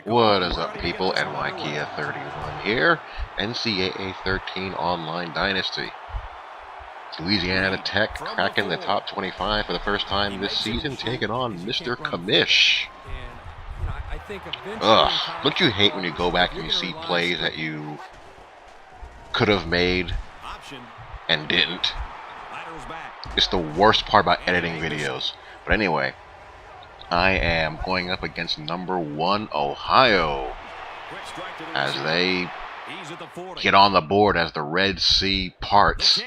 What is up, people? Ncaa 31 here. NCAA 13 Online Dynasty. Louisiana Tech cracking the top 25 for the first time this season, taking on Mr. Commish. Ugh, don't you hate when you go back and you see plays that you could have made and didn't? It's the worst part about editing videos. But anyway, I am going up against number 1 Ohio as they get on the board as the Red Sea parts.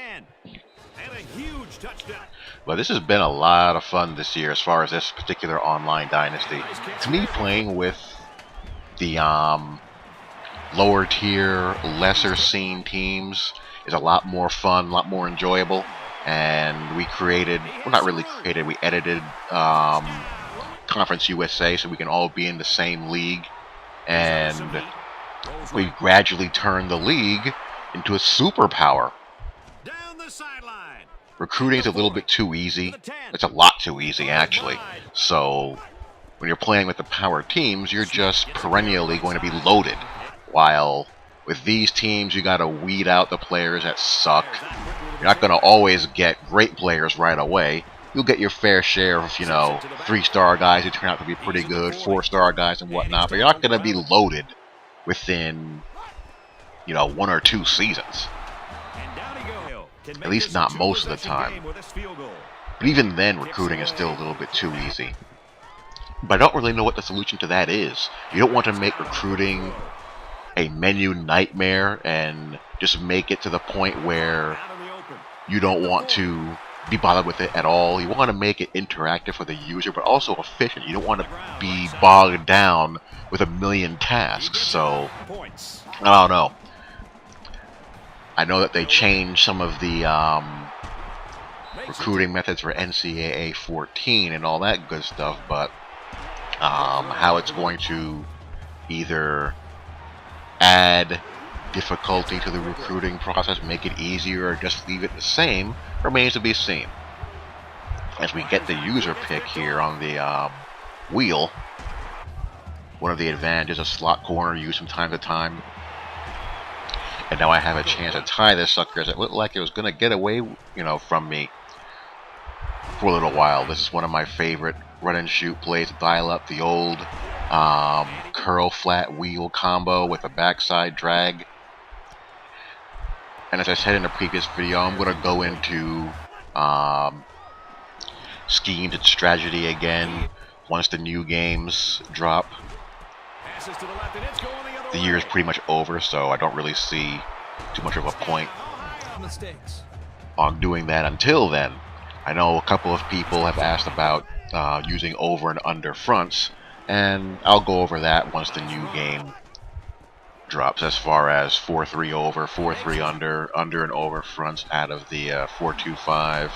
But this has been a lot of fun this year as far as this particular online dynasty. To me, playing with the lower tier, lesser seen teams is a lot more fun, a lot more enjoyable. And we created, well, not really created, we edited Conference USA so we can all be in the same league, and we gradually turned the league into a superpower. Recruiting is a little bit too easy. It's a lot too easy, actually. So when you're playing with the power teams, you're just perennially going to be loaded. While with these teams, you got to weed out the players that suck. You're not going to always get great players right away. You'll get your fair share of, 3-star guys who turn out to be pretty good, 4-star guys and whatnot, but you're not going to be loaded within, 1 or 2 seasons. At least not most of the time. But even then, recruiting is still a little bit too easy. But I don't really know what the solution to that is. You don't want to make recruiting a menu nightmare and just make it to the point where you don't want to be bothered with it at all. You want to make it interactive for the user, but also efficient. You don't want to be bogged down with a million tasks. So, I don't know. I know that they changed some of the recruiting methods for NCAA 14 and all that good stuff, but how it's going to either add difficulty to the recruiting process, make it easier, or just leave it the same remains to be seen. As we get the user pick here on the wheel, one of the advantages of slot corner used from time to time. And now I have a chance to tie this sucker as it looked like it was going to get away, from me for a little while. This is one of my favorite run and shoot plays. Dial up the old curl flat wheel combo with a backside drag. And as I said in the previous video, I'm going to go into schemes and strategy again once the new games drop. The year is pretty much over, so I don't really see too much of a point on doing that until then. I know a couple of people have asked about using over and under fronts, and I'll go over that once the new game drops, as far as 4-3 over, 4-3 under and over fronts out of the 4-2-5,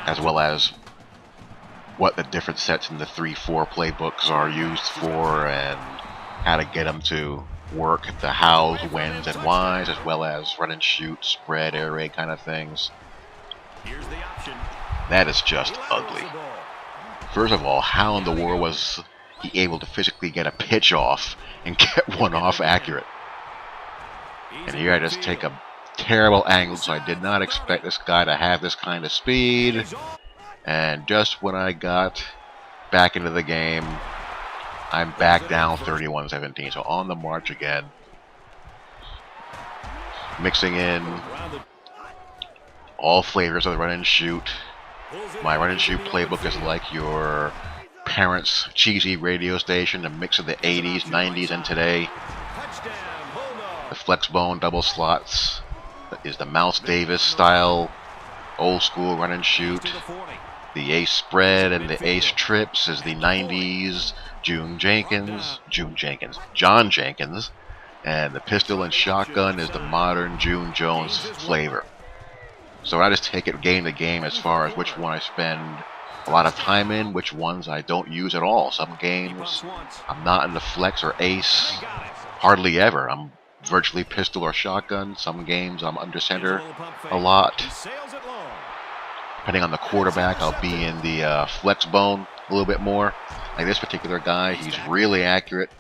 as well as what the different sets in the 3-4 playbooks are used for, and how to get them to work, the hows, whens, and whys, as well as run and shoot, spread, air raid kind of things. That is just ugly. First of all, how in the world was he able to physically get a pitch off and get one off accurate? And here I just take a terrible angle, so I did not expect this guy to have this kind of speed. And just when I got back into the game, I'm back down 31-17, so on the march again. Mixing in all flavors of the run and shoot. My run and shoot playbook is like your parents' cheesy radio station, a mix of the 80s, 90s, and today. The flexbone double slots is the Mouse Davis style, old school run and shoot. The ace spread and the ace trips is the 90s John Jenkins, and the pistol and shotgun is the modern June Jones flavor. So I just take it game to game as far as which one I spend a lot of time in, which ones I don't use at all. Some games I'm not in the flex or ace hardly ever. I'm virtually pistol or shotgun. Some games I'm under center a lot. Depending on the quarterback, I'll be in the flex bone a little bit more. Like this particular guy, he's really accurate.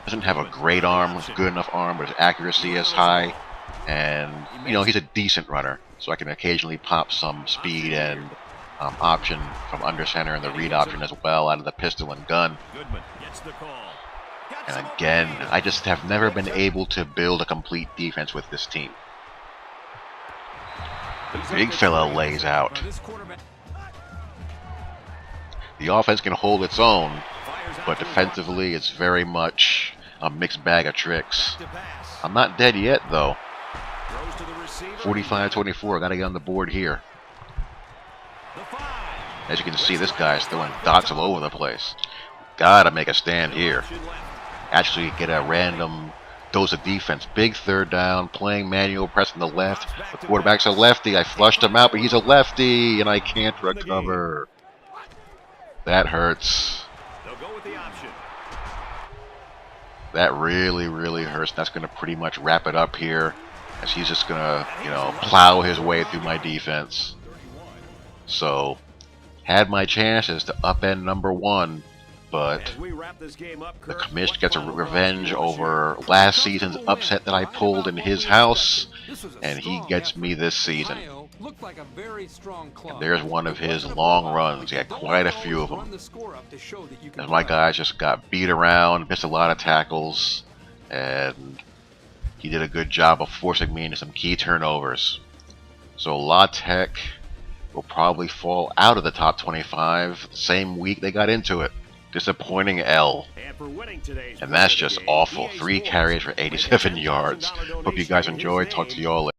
Doesn't have a great arm, good enough arm, but his accuracy is high. And, you know, he's a decent runner. So I can occasionally pop some speed and option from under center and the read option as well out of the pistol and gun. And again, I just have never been able to build a complete defense with this team. The big fella lays out. The offense can hold its own, but defensively it's very much a mixed bag of tricks. I'm not dead yet, though. 45-24, gotta get on the board here. As you can see, this guy's throwing dots all over the place. Gotta make a stand here. Actually get a random dose of defense. Big third down, playing manual press on the left. The quarterback's a lefty. I flushed him out, but he's a lefty, and I can't recover. That hurts. That really, really hurts. That's going to pretty much wrap it up here, as he's just going to, you know, plow his way through my defense. So, had my chances to upend number one, but the commish gets a revenge over last season's upset that I pulled in his house, and he gets me this season. And there's one of his long runs. He had quite a few of them. And my guys just got beat around, missed a lot of tackles, and he did a good job of forcing me into some key turnovers. So La Tech will probably fall out of the top 25 the same week they got into it. Disappointing L. And that's just awful. 3 carries for 87 yards. Hope you guys enjoyed. Talk to you all later.